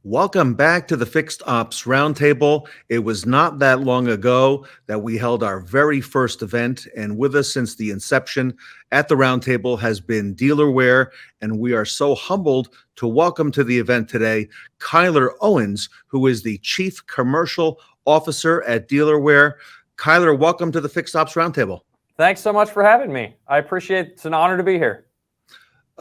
Welcome back to the Fixed Ops Roundtable. It was not that long ago that we held our very first event, and with us since the inception at the Roundtable has been Dealerware, and we are so humbled to welcome to the event today Cuyler Owens, who is the Chief Commercial Officer at Dealerware. Cuyler, welcome to the Fixed Ops Roundtable. Thanks so much for having me. I appreciate it. It's an honor to be here.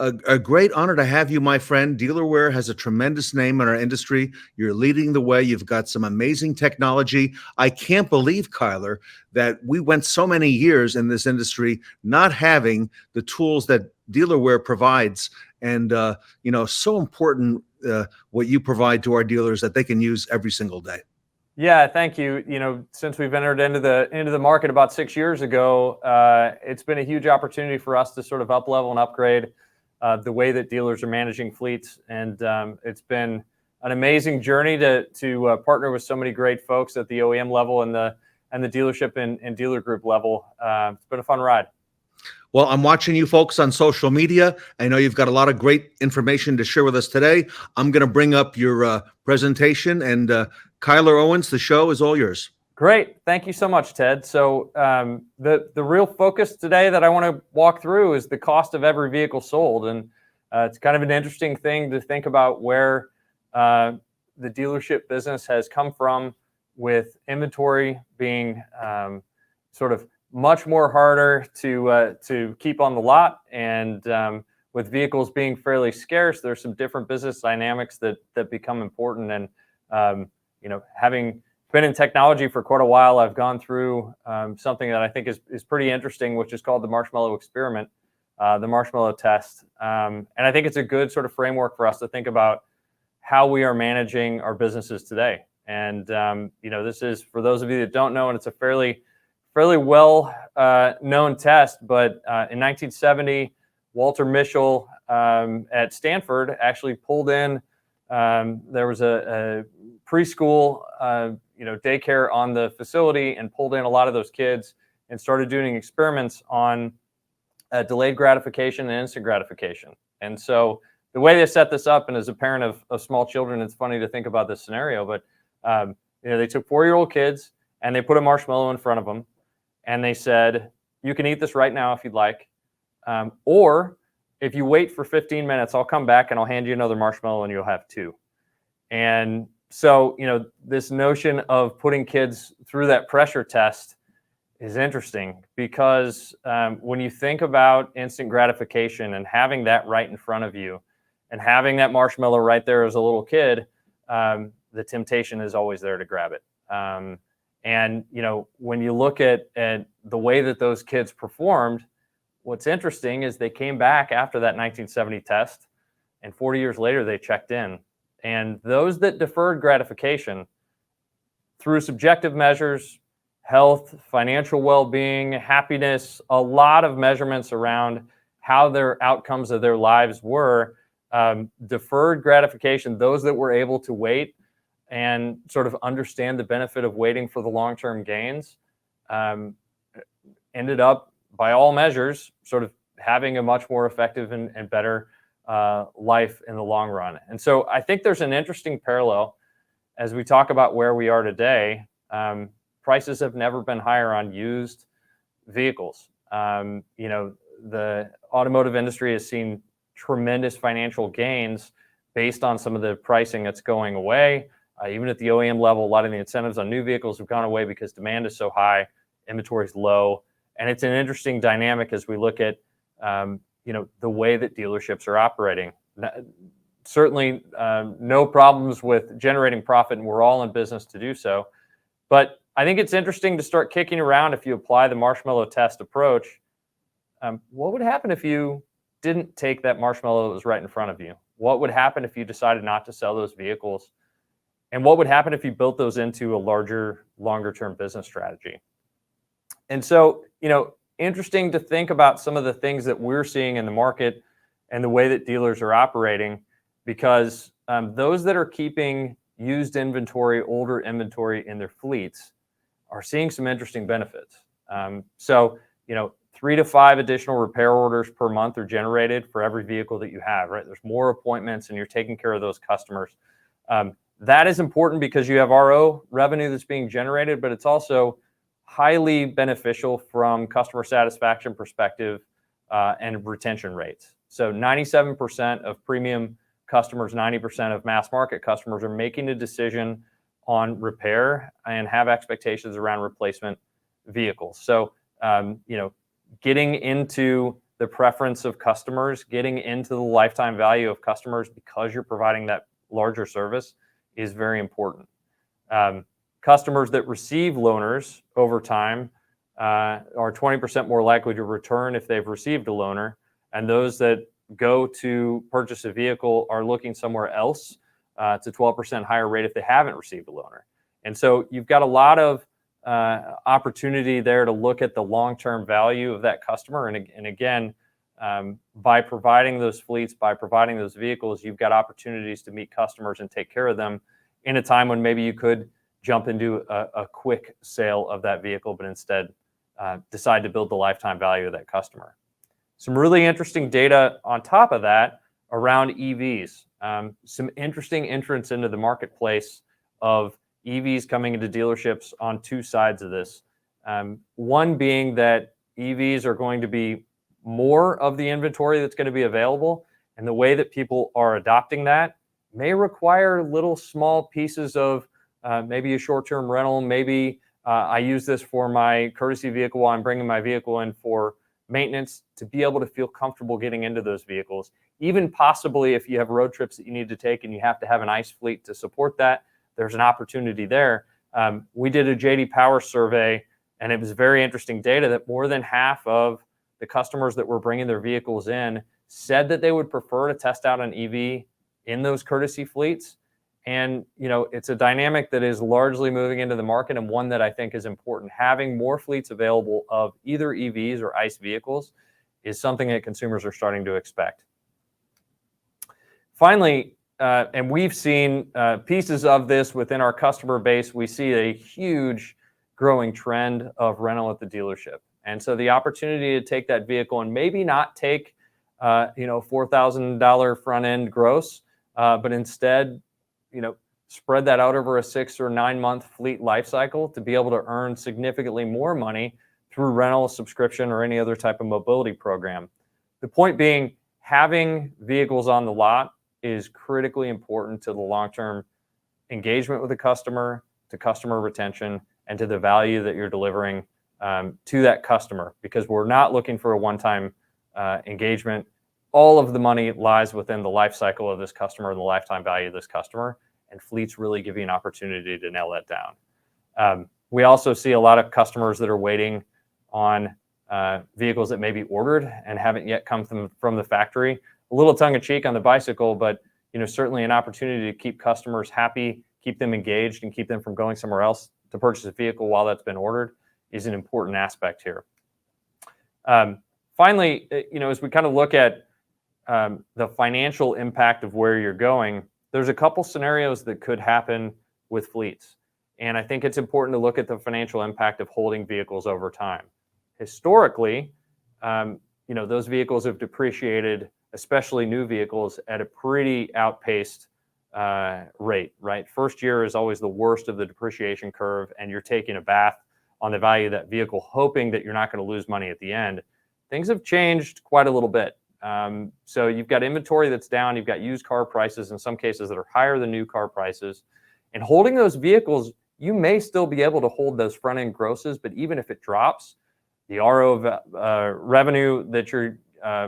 A great honor to have you, my friend. Dealerware has a tremendous name in our industry. You're leading the way. You've got some amazing technology. I can't believe, Cuyler, that we went so many years in this industry not having the tools that Dealerware provides. And, so important what you provide to our dealers that they can use every single day. Yeah, thank you. Since we've entered into the market about 6 years ago, it's been a huge opportunity for us to sort of up level and upgrade the way that dealers are managing fleets, and it's been an amazing journey to partner with so many great folks at the OEM level and the dealership and dealer group level. It's been a fun ride. Well, I'm watching you folks on social media. I know you've got a lot of great information to share with us today. I'm going to bring up your presentation, and Cuyler Owens, the show is all yours. Great. Thank you so much, Ted. So the real focus today that I want to walk through is the cost of every vehicle sold. And it's kind of an interesting thing to think about where the dealership business has come from, with inventory being sort of much more harder to keep on the lot, and with vehicles being fairly scarce, there's some different business dynamics that become important. And having been in technology for quite a while, I've gone through something that I think is pretty interesting, which is called the Marshmallow Experiment, the Marshmallow Test. And I think it's a good sort of framework for us to think about how we are managing our businesses today. And this is, for those of you that don't know, and it's a fairly well known test, but in 1970, Walter Mischel at Stanford actually pulled in, there was a preschool daycare on the facility, and pulled in a lot of those kids and started doing experiments on delayed gratification and instant gratification. And so the way they set this up, and as a parent of small children, it's funny to think about this scenario, but they took 4-year-old kids and they put a marshmallow in front of them, and they said, you can eat this right now if you'd like, or if you wait for 15 minutes, I'll come back and I'll hand you another marshmallow and you'll have 2. And so, this notion of putting kids through that pressure test is interesting, because when you think about instant gratification and having that right in front of you and having that marshmallow right there as a little kid, the temptation is always there to grab it. And when you look at the way that those kids performed, what's interesting is they came back after that 1970 test, and 40 years later, they checked in. And those that deferred gratification through subjective measures, health, financial well-being, happiness, a lot of measurements around how their outcomes of their lives were, deferred gratification, those that were able to wait and sort of understand the benefit of waiting for the long-term gains, ended up, by all measures, sort of having a much more effective and better life in the long run. And so I think there's an interesting parallel as we talk about where we are today. Prices have never been higher on used vehicles. The automotive industry has seen tremendous financial gains based on some of the pricing that's going away. Even at the OEM level, a lot of the incentives on new vehicles have gone away because demand is so high, inventory is low. And it's an interesting dynamic as we look at the way that dealerships are operating. Certainly no problems with generating profit, and we're all in business to do so. But I think it's interesting to start kicking around, if you apply the marshmallow test approach, what would happen if you didn't take that marshmallow that was right in front of you? What would happen if you decided not to sell those vehicles? And what would happen if you built those into a larger, longer-term business strategy? And so, interesting to think about some of the things that we're seeing in the market and the way that dealers are operating, because those that are keeping used inventory, older inventory in their fleets are seeing some interesting benefits. So, 3 to 5 additional repair orders per month are generated for every vehicle that you have, right? There's more appointments and you're taking care of those customers. That is important because you have RO revenue that's being generated, but it's also highly beneficial from customer satisfaction perspective and retention rates. So 97% of premium customers, 90% of mass market customers are making a decision on repair and have expectations around replacement vehicles. So, getting into the preference of customers, getting into the lifetime value of customers because you're providing that larger service is very important. Customers that receive loaners over time are 20% more likely to return if they've received a loaner, and those that go to purchase a vehicle are looking somewhere else. It's a 12% higher rate if they haven't received a loaner. And so you've got a lot of opportunity there to look at the long-term value of that customer. And again, by providing those fleets, by providing those vehicles, you've got opportunities to meet customers and take care of them in a time when maybe you could jump into a quick sale of that vehicle, but instead decide to build the lifetime value of that customer. Some really interesting data on top of that around EVs. Some interesting entrants into the marketplace of EVs coming into dealerships on two sides of this. One being that EVs are going to be more of the inventory that's going to be available, and the way that people are adopting that may require little small pieces of maybe a short-term rental, maybe I use this for my courtesy vehicle while I'm bringing my vehicle in for maintenance, to be able to feel comfortable getting into those vehicles. Even possibly if you have road trips that you need to take and you have to have an ICE fleet to support that, there's an opportunity there. We did a JD Power survey, and it was very interesting data that more than half of the customers that were bringing their vehicles in said that they would prefer to test out an EV in those courtesy fleets. And, it's a dynamic that is largely moving into the market, and one that I think is important. Having more fleets available of either EVs or ICE vehicles is something that consumers are starting to expect. Finally, and we've seen pieces of this within our customer base, we see a huge growing trend of rental at the dealership. And so the opportunity to take that vehicle and maybe not take, $4,000 front end gross, but instead, spread that out over a 6 or 9 month fleet life cycle to be able to earn significantly more money through rental, subscription, or any other type of mobility program. The point being, having vehicles on the lot is critically important to the long-term engagement with the customer, to customer retention, and to the value that you're delivering to that customer, because we're not looking for a one-time engagement. All of the money lies within the life cycle of this customer and the lifetime value of this customer, and fleets really give you an opportunity to nail that down. We also see a lot of customers that are waiting on vehicles that may be ordered and haven't yet come from the factory. A little tongue-in-cheek on the bicycle, but certainly an opportunity to keep customers happy, keep them engaged, and keep them from going somewhere else to purchase a vehicle while that's been ordered is an important aspect here. Finally, as we kind of look at the financial impact of where you're going, there's a couple scenarios that could happen with fleets. And I think it's important to look at the financial impact of holding vehicles over time. Historically, those vehicles have depreciated, especially new vehicles, at a pretty outpaced rate, right? First year is always the worst of the depreciation curve, and you're taking a bath on the value of that vehicle, hoping that you're not going to lose money at the end. Things have changed quite a little bit. So you've got inventory that's down, you've got used car prices in some cases that are higher than new car prices. And holding those vehicles, you may still be able to hold those front end grosses, but even if it drops, the RO revenue that you're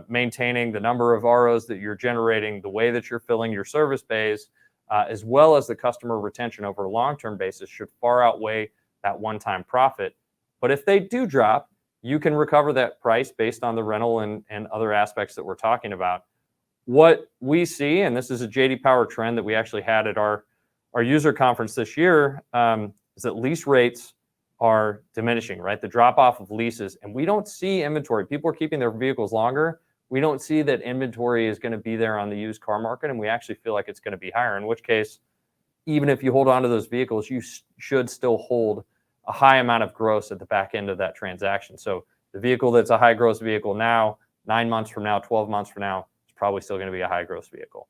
maintaining, the number of ROs that you're generating, the way that you're filling your service bays, as well as the customer retention over a long-term basis should far outweigh that one-time profit. But if they do drop, you can recover that price based on the rental and other aspects that we're talking about. What we see, and this is a JD Power trend that we actually had at our user conference this year, is that lease rates are diminishing, right? The drop off of leases, and we don't see inventory. People are keeping their vehicles longer. We don't see that inventory is going to be there on the used car market, and we actually feel like it's going to be higher, in which case, even if you hold on to those vehicles, you should still hold a high amount of gross at the back end of that transaction. So the vehicle that's a high gross vehicle now, 9 months from now, 12 months from now, is probably still going to be a high gross vehicle.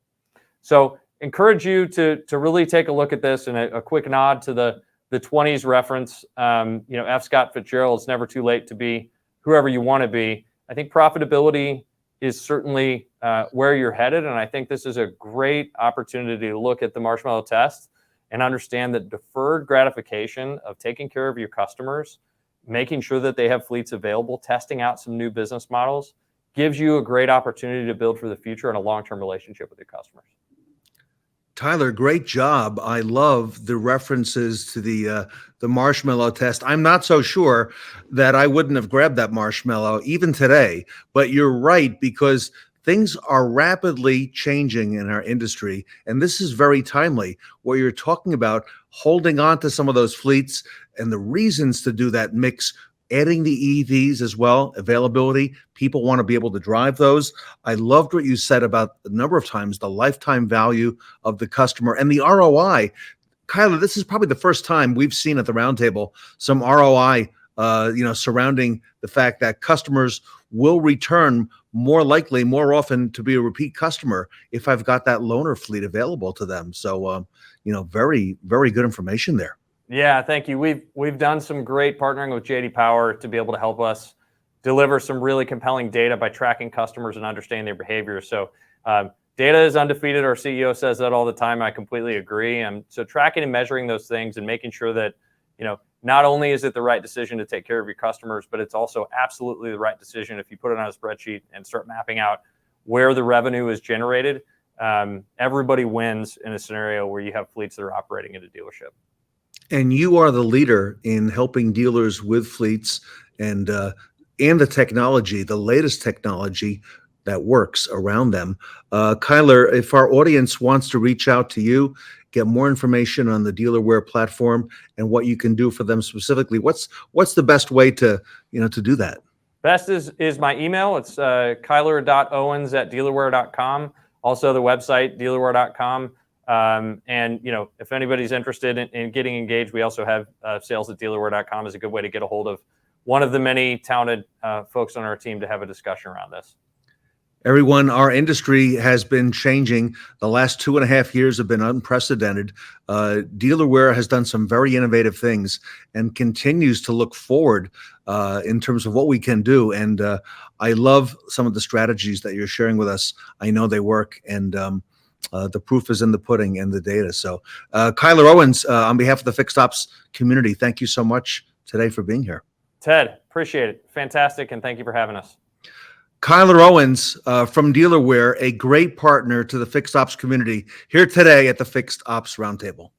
So encourage you to really take a look at this, and a quick nod to the 20s reference. F. Scott Fitzgerald, it's never too late to be whoever you want to be. I think profitability is certainly where you're headed, and I think this is a great opportunity to look at the Marshmallow test and understand that deferred gratification of taking care of your customers, making sure that they have fleets available, testing out some new business models, gives you a great opportunity to build for the future and a long-term relationship with your customers. Tyler, great job. I love the references to the marshmallow test. I'm not so sure that I wouldn't have grabbed that marshmallow even today, but you're right, because things are rapidly changing in our industry, and this is very timely, where you're talking about holding on to some of those fleets and the reasons to do that mix, adding the EVs as well, availability. People want to be able to drive those. I loved what you said about a number of times the lifetime value of the customer and the ROI. Cuyler, this is probably the first time we've seen at the Roundtable some ROI, surrounding the fact that customers will return more likely, more often, to be a repeat customer if I've got that loaner fleet available to them. So, very, very good information there. Yeah, thank you. We've done some great partnering with JD Power to be able to help us deliver some really compelling data by tracking customers and understanding their behavior. So data is undefeated. Our CEO says that all the time. I completely agree. And so tracking and measuring those things and making sure that, not only is it the right decision to take care of your customers, but it's also absolutely the right decision if you put it on a spreadsheet and start mapping out where the revenue is generated. Everybody wins in a scenario where you have fleets that are operating at a dealership. And you are the leader in helping dealers with fleets and the technology, the latest technology that works around them. Cuyler, if our audience wants to reach out to you, get more information on the Dealerware platform and what you can do for them specifically, what's the best way to do that? Best is my email. It's Cuyler.owens@dealerware.com. Also the website, dealerware.com. If anybody's interested in getting engaged, we also have sales@dealerware.com is a good way to get a hold of one of the many talented folks on our team to have a discussion around this. Everyone, our industry has been changing. The last 2.5 years have been unprecedented. Dealerware has done some very innovative things and continues to look forward in terms of what we can do. And I love some of the strategies that you're sharing with us. I know they work, and the proof is in the pudding and the data. So Cuyler Owens, on behalf of the Fixed Ops community, thank you so much today for being here. Ted, appreciate it. Fantastic, and thank you for having us. Cuyler Owens from Dealerware, a great partner to the Fixed Ops community, here today at the Fixed Ops Roundtable.